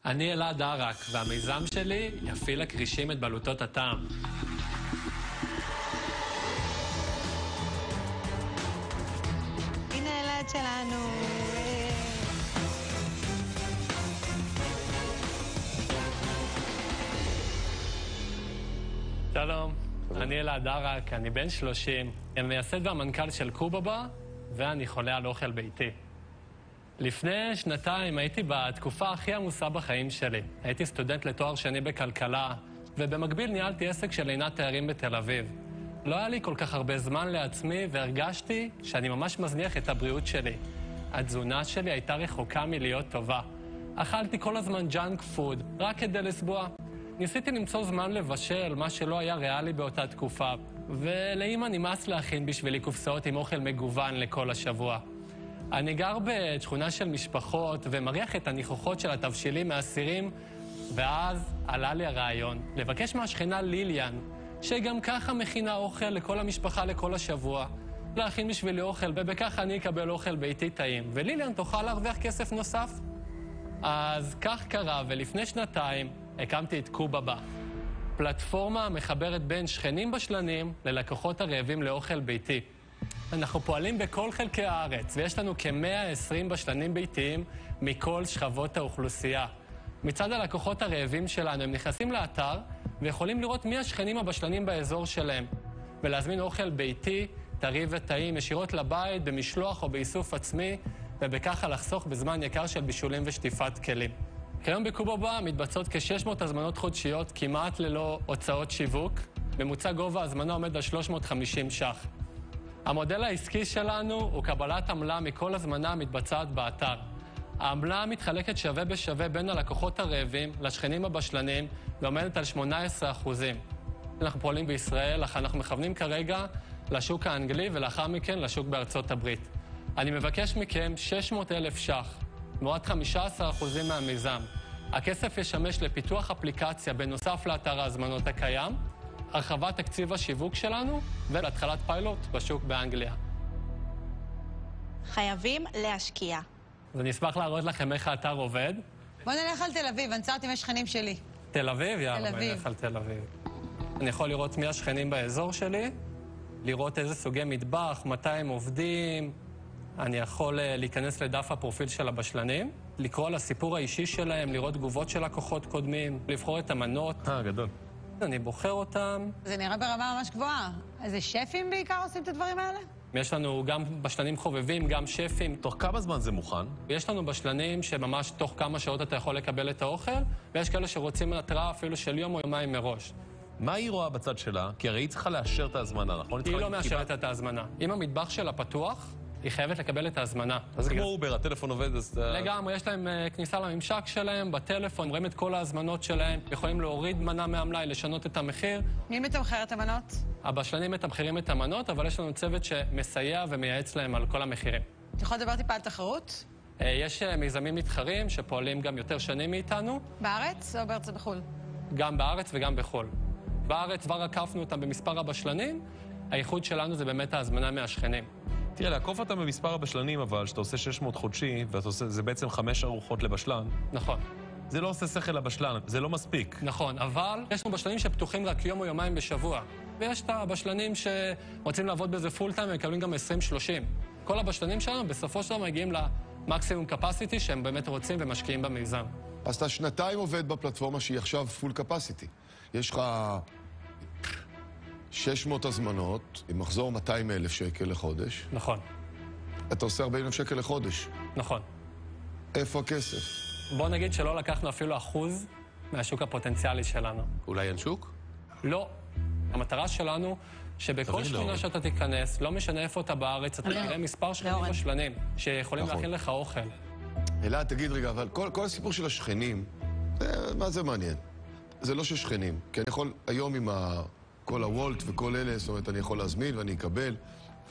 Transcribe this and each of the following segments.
אני אלעד ערק, והמיזם שלי יפעיל לקרישים את בלוטות הטעם. הנה אלעד שלנו. שלום, אני אלעד ערק, אני בן 30, אני מייסד והמנכ"ל של קובבה, ואני חולה על אוכל ביתי. לפני שנתיים הייתי בתקופה הכי עמוסה בחיים שלי. הייתי סטודנט לתואר שני בכלכלה, ובמקביל ניהלתי עסק של לינת תיירים בתל אביב. לא היה לי כל כך הרבה זמן לעצמי, והרגשתי שאני ממש מזניח את הבריאות שלי. התזונה שלי הייתה רחוקה מלהיות טובה. אכלתי כל הזמן ג'אנק פוד, רק כדי לסבוע. ניסיתי למצוא זמן לבשל, מה שלא היה ריאלי באותה תקופה. ולאמא נמאס להכין בשבילי קופסאות עם אוכל מגוון לכל השבוע. אני גר בשכונה של משפחות ומריח את הניחוחות של התבשילים מהסירים, ואז עלה לי הרעיון לבקש מהשכנה ליליאן, שגם ככה מכינה אוכל לכל המשפחה לכל השבוע, להכין בשבילי אוכל, ובכך אני אקבל אוכל ביתי טעים, וליליאן תוכל להרוויח כסף נוסף. אז כך קרה, ולפני שנתיים הקמתי את קובבה, פלטפורמה המחברת בין שכנים בשלנים ללקוחות הרעבים לאוכל ביתי. אנחנו פועלים בכל חלקי הארץ, ויש לנו כ-120 בשלנים ביתיים מכל שכבות האוכלוסייה. מצד הלקוחות הרעבים שלנו, הם נכנסים לאתר ויכולים לראות מי השכנים הבשלנים באזור שלהם, ולהזמין אוכל ביתי, טרי וטעים, ישירות לבית, במשלוח או באיסוף עצמי, ובככה לחסוך בזמן יקר של בישולים ושטיפת כלים. כיום בקובבה מתבצעות כ-600 הזמנות חודשיות, כמעט ללא הוצאות שיווק. ממוצע גובה הזמנה עומד על 350 ש"ח. המודל העסקי שלנו הוא קבלת עמלה מכל הזמנה המתבצעת באתר. העמלה מתחלקת שווה בשווה בין הלקוחות הרעבים לשכנים הבשלנים, ועומדת על 18%. אנחנו פועלים בישראל, אך אנחנו מכוונים כרגע לשוק האנגלי ולאחר מכן לשוק בארצות הברית. אני מבקש מכם 600,000 ש"ח, תמורת 15% מהמיזם. הכסף ישמש לפיתוח אפליקציה בנוסף לאתר ההזמנות הקיים, הרחבת תקציב השיווק שלנו ולהתחלת פיילוט בשוק באנגליה. חייבים להשקיע. אז אני אשמח להראות לכם איך האתר עובד. בוא נלך על תל אביב, אני צרת עם השכנים שלי. תל אביב? יאללה, בוא נלך על תל אביב. אני יכול לראות מי השכנים באזור שלי, לראות איזה סוגי מטבח, מתי הם עובדים. אני יכול להיכנס לדף הפרופיל של הבשלנים, לקרוא על הסיפור האישי שלהם, לראות תגובות של לקוחות קודמים, לבחור את המנות. גדול. אני בוחר אותם. זה נראה ברמה ממש גבוהה. איזה שפים בעיקר עושים את הדברים האלה? יש לנו גם בשלנים חובבים, גם שפים. תוך כמה זמן זה מוכן? יש לנו בשלנים שממש תוך כמה שעות אתה יכול לקבל את האוכל, ויש כאלה שרוצים התראה אפילו של יום או יומיים מראש. מה היא רואה בצד שלה? כי הרי היא צריכה לאשר את ההזמנה, נכון? היא לא מאשרת את ההזמנה. אם המטבח שלה פתוח, היא חייבת לקבל את ההזמנה. אז כמו אובר, הטלפון עובד, אז... לגמרי, יש להם כניסה לממשק שלהם, בטלפון, רואים את כל ההזמנות שלהם, יכולים להוריד מנה מהמלאי, לשנות את המחיר. מי מתמחר את המנות? הבשלנים מתמחרים את המנות, אבל יש לנו צוות שמסייע ומייעץ להם על כל המחירים. אתה יכול לדבר טיפה על תחרות? יש מיזמים מתחרים שפועלים גם יותר שנים מאיתנו. בארץ או בארץ בחו"ל? גם בארץ וגם בחו"ל. בארץ כבר עקפנו אותם במספר הבשלנים, הייחוד שלנו זה באמת ההזמנה מהשכנים. תראה, לעקוף אותם במספר הבשלנים, אבל שאתה עושה 600 חודשי, זה בעצם 5 ארוחות לבשלן. נכון. זה לא עושה שכל לבשלן, זה לא מספיק. נכון, אבל יש לנו בשלנים שפתוחים רק יום או יומיים בשבוע. ויש את הבשלנים שרוצים לעבוד בזה פול טיים, הם מקבלים גם 20-30. כל הבשלנים שלנו בסופו של דבר מגיעים למקסימום קפסיטי שהם באמת רוצים ומשקיעים במיזם. אז אתה שנתיים עובד בפלטפורמה שהיא עכשיו פול קפסיטי. יש לך 600 הזמנות, עם מחזור 200,000 שקל לחודש. נכון. אתה עושה 40,000 שקל לחודש. נכון. איפה הכסף? בוא נגיד שלא לקחנו אפילו 1% מהשוק הפוטנציאלי שלנו. אולי אין שוק? לא. המטרה שלנו שבכל שכונה שאתה תיכנס, לא משנה איפה אתה בארץ, אתה תראה מספר שכנים בשלנים שיכולים להכין לך אוכל. אלעד, תגיד רגע, אבל כל הסיפור של השכנים, מה זה מעניין? זה לא ששכנים, כי אני יכול היום עם כל הוולט וכל אלה, זאת אומרת, אני יכול להזמין ואני אקבל,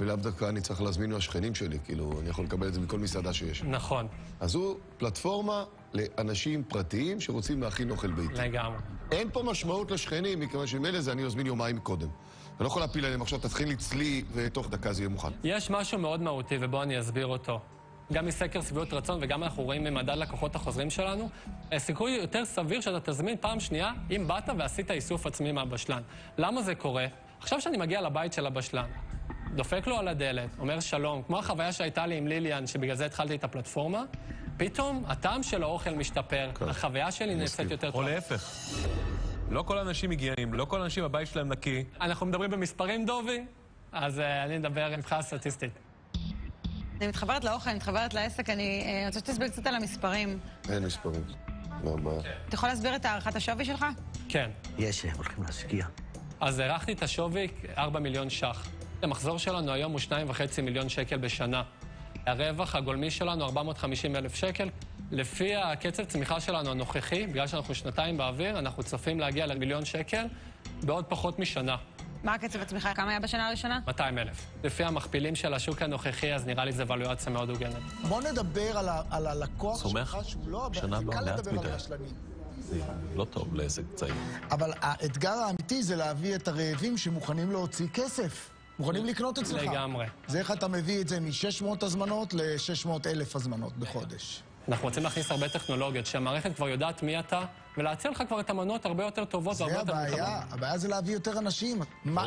ולאו דווקא אני צריך להזמין מהשכנים שלי, כאילו, אני יכול לקבל את זה מכל מסעדה שיש. נכון. אז זו פלטפורמה לאנשים פרטיים שרוצים להכין אוכל ביתי. לגמרי. אין פה משמעות לשכנים, מכיוון שמילא זה אני אזמין יומיים קודם. אני לא יכול להפיל עליהם עכשיו, תתחיל לצלי, ותוך דקה זה יהיה מוכן. יש משהו מאוד מהותי, ובוא אני אסביר אותו. גם מסקר שביעות רצון וגם אנחנו רואים ממדד לקוחות החוזרים שלנו, סיכוי יותר סביר שאתה תזמין פעם שנייה אם באת ועשית איסוף עצמי מהבשלן. למה זה קורה? עכשיו שאני מגיע לבית של הבשלן, דופק לו על הדלת, אומר שלום, כמו החוויה שהייתה לי עם ליליאן, שבגלל זה התחלתי את הפלטפורמה, פתאום הטעם של האוכל משתפר, החוויה שלי נעשית יותר טוב. או להפך. לא כל האנשים מגיעים, לא כל האנשים הבית שלהם נקי. אנחנו מדברים במספרים, דובי, אז אני מדבר מבחינה סטטיסטית. אני מתחברת לאוכל, אני מתחברת לעסק, אני רוצה שתסביר קצת על המספרים. אין מספרים. מה הבעיה? אתה יכול להסביר את הערכת השווי שלך? כן. יש, הולכים להשקיע. אז הערכתי את השווי 4 מיליון ש"ח. המחזור שלנו היום הוא 2.5 מיליון שקל בשנה. הרווח הגולמי שלנו 450,000 שקל. לפי הקצב צמיחה שלנו הנוכחי, בגלל שאנחנו שנתיים באוויר, אנחנו צופים להגיע למיליון שקל בעוד פחות משנה. מה הקצב הצמיחה? כמה היה בשנה הראשונה? 200,000. לפי המכפילים של השוק הנוכחי, אז נראה לי זה ואלואציה מאוד הוגנת. בוא נדבר על הלקוח שלך, שהוא לא... שנה זה לא קל מעט לדבר מדי. על רשלנים. זה לא טוב לעסק צעיר. אבל האתגר האמיתי זה להביא את הרעבים שמוכנים להוציא כסף. מוכנים לקנות אצלך. לגמרי. זה איך אתה מביא את זה מ-600 הזמנות ל-600,000 הזמנות בחודש. אנחנו רוצים להכניס הרבה טכנולוגיות, שהמערכת כבר יודעת מי אתה, ולהציע לך כבר את המנות הרבה יותר טובות זה והרבה יותר הבעיה. הבעיה זה להביא יותר אנשים.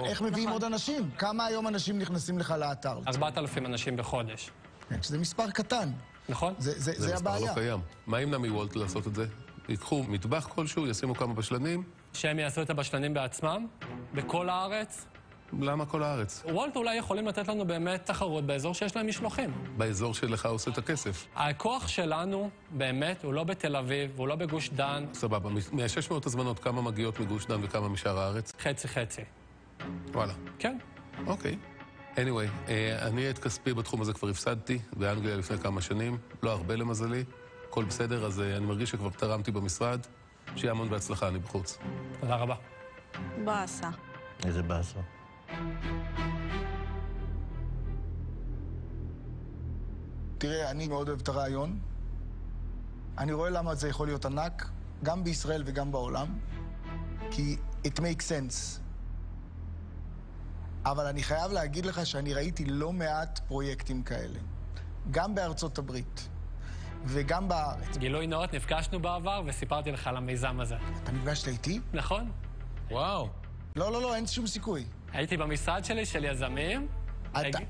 איך מביאים עוד אנשים? כמה היום אנשים נכנסים לך לאתר? 4,000 אנשים בחודש. שזה מספר קטן. נכון? זה מספר הבעיה. לא קיים. מה ימנע מוולט לעשות את זה? ייקחו מטבח כלשהו, ישימו כמה בשלנים. שהם יעשו את הבשלנים בעצמם, בכל הארץ. למה כל הארץ? וולט אולי יכולים לתת לנו באמת תחרות באזור שיש להם משלוחים. באזור שלך עושה את הכסף. הכוח שלנו באמת הוא לא בתל אביב, הוא לא בגוש דן. סבבה. מה-600 הזמנות, כמה מגיעות מגוש דן וכמה משאר הארץ? חצי. וואלה. כן. אוקיי. anyway, אני את כספי בתחום הזה כבר הפסדתי, באנגליה לפני כמה שנים, לא הרבה למזלי, הכל בסדר, אז אני מרגיש שכבר תרמתי במשרד, שיהיה המון בהצלחה, אני בחוץ. תודה רבה. באסה. איזה באסה. תראה, אני מאוד אוהב את הרעיון. אני רואה למה זה יכול להיות ענק, גם בישראל וגם בעולם, כי it makes sense. אבל אני חייב להגיד לך שאני ראיתי לא מעט פרויקטים כאלה. גם בארצות הברית וגם בארץ. גילוי נאות, נפגשנו בעבר וסיפרתי לך על המיזם הזה. אתה נפגשת איתי? נכון? וואו. לא, אין שום סיכוי. הייתי במשרד שלי של יזמים.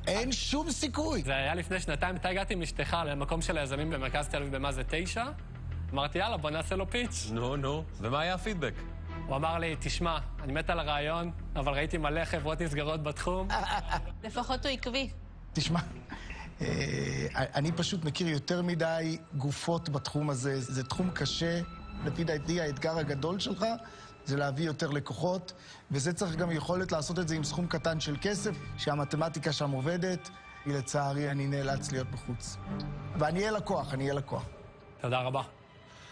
אין שום סיכוי. זה היה לפני שנתיים, אתה הגעתי עם אשתך למקום של היזמים במרכז תל אביב, במה זה 9? אמרתי, יאללה, בוא נעשה לו פיץ'. נו. ומה היה הפידבק? הוא אמר לי, תשמע, אני מת על הרעיון, אבל ראיתי מלא חברות נסגרות בתחום. לפחות הוא עקבי. תשמע, אני פשוט מכיר יותר מדי גופות בתחום הזה. זה תחום קשה. לפי דעתי, האתגר הגדול שלך זה להביא יותר לקוחות, וזה צריך גם יכולת לעשות את זה עם סכום קטן של כסף, שהמתמטיקה שם עובדת, ולצערי אני נאלץ להיות בחוץ. ואני אהיה לקוח. תודה רבה.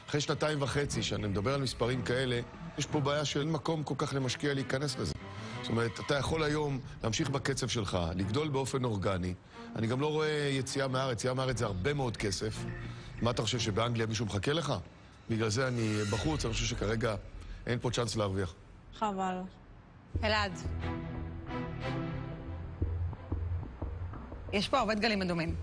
אחרי 2.5 שאני מדבר על מספרים כאלה, יש פה בעיה שאין מקום כל כך למשקיע להיכנס לזה. זאת אומרת, אתה יכול היום להמשיך בקצב שלך, לגדול באופן אורגני. אני גם לא רואה יציאה מהארץ. יציאה מהארץ זה הרבה מאוד כסף. מה אתה חושב, שבאנגליה מישהו מחכה לך? בגלל זה אני בחוץ, אני חושב שכרגע אין פה צ'אנס להרוויח. חבל. אלעד. יש פה הרבה דגלים אדומים.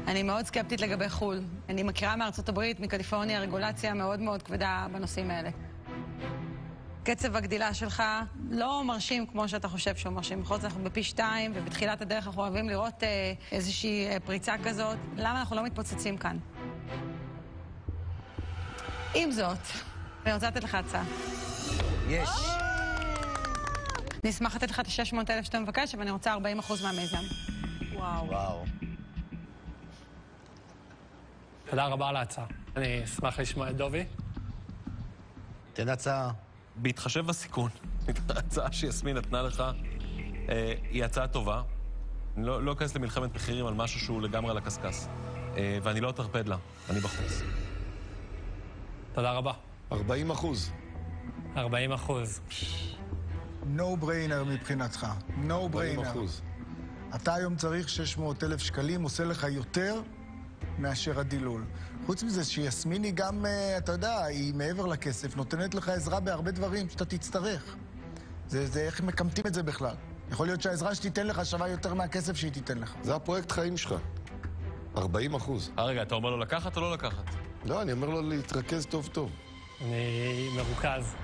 אני מאוד סקפטית לגבי חו"ל. אני מכירה מארצות הברית, מקליפורניה, רגולציה מאוד מאוד כבדה בנושאים האלה. קצב הגדילה שלך לא מרשים כמו שאתה חושב שהוא מרשים. בכל זאת אנחנו בפי 2, ובתחילת הדרך אנחנו אוהבים לראות איזושהי פריצה כזאת. למה אנחנו לא מתפוצצים כאן? עם זאת, אני רוצה לתת לך הצעה. יש. אני אשמח לתת לך את 600,000 שאתה מבקש, אבל אני רוצה 40% מהמיזם. וואו. תודה רבה על ההצעה. אני אשמח לשמוע את דובי. תן הצעה. בהתחשב בסיכון, ההצעה שיסמין נתנה לך היא הצעה טובה. אני לא אכנס למלחמת מחירים על משהו שהוא לגמרי על הקסקס. ואני לא אתרפד לה, אני בחוץ. תודה רבה. 40%. 40%. No brainer מבחינתך. No brainer. 40%. אתה היום צריך 600,000 שקלים, עושה לך יותר מאשר הדילול. חוץ מזה שיסמיני גם, אתה יודע, היא מעבר לכסף, נותנת לך עזרה בהרבה דברים שאתה תצטרך. זה איך מקמטים את זה בכלל. יכול להיות שהעזרה שתיתן לך שווה יותר מהכסף שהיא תיתן לך. זה הפרויקט חיים שלך. 40%. רגע, אתה אומר לו לקחת או לא לקחת? לא, אני אומר לו להתרכז טוב טוב. אני מרוכז.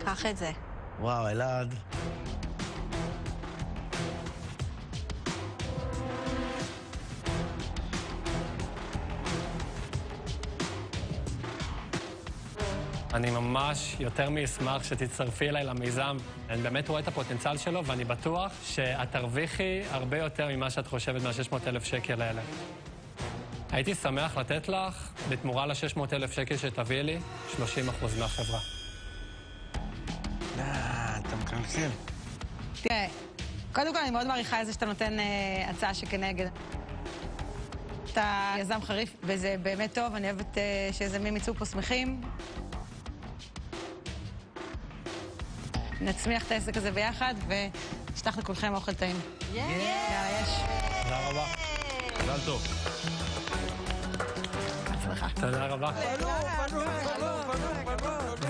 קח את זה. וואו, אלעד. אני ממש יותר מאשמח שתצטרפי אליי למיזם. אני באמת רואה את הפוטנציאל שלו, ואני בטוח שאת תרוויחי הרבה יותר ממה שאת חושבת מה-600,000 שקל האלה. הייתי שמח לתת לך, בתמורה ל-600,000 שקל שתביא לי, 30% מהחברה. אתה מקלקל. תראה, קודם כל אני מאוד מעריכה את זה שאתה נותן הצעה שכנגד. אתה יזם חריף, וזה באמת טוב, אני אוהבת שיזמים יצאו פה שמחים. נצמיח את העסק הזה ביחד, ונשלח לכולכם אוכל טעים. יאללה, יש. תודה רבה. מזל טוב. הצלחה. תודה רבה.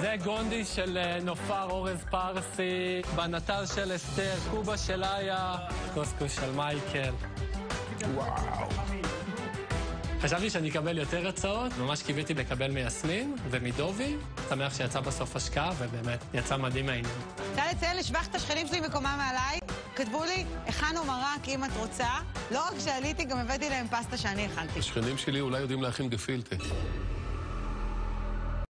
זה גונדי של נופר אורז פרסי, בנטר של אסתר, קובה של איה, קוסקוס של מייקל. וואו. חשבתי שאני אקבל יותר הצעות, ממש קיוויתי לקבל מיסמין ומדובי. שמח שיצא בסוף השקעה, ובאמת יצא מדהים מהעניין. רוצה לציין לשבח את השכנים שלי מקומה מעליי. כתבו לי, הכנו מרק אם את רוצה. לא רק שעליתי, גם הבאתי להם פסטה שאני הכנתי. השכנים שלי אולי יודעים להכין גפילטה.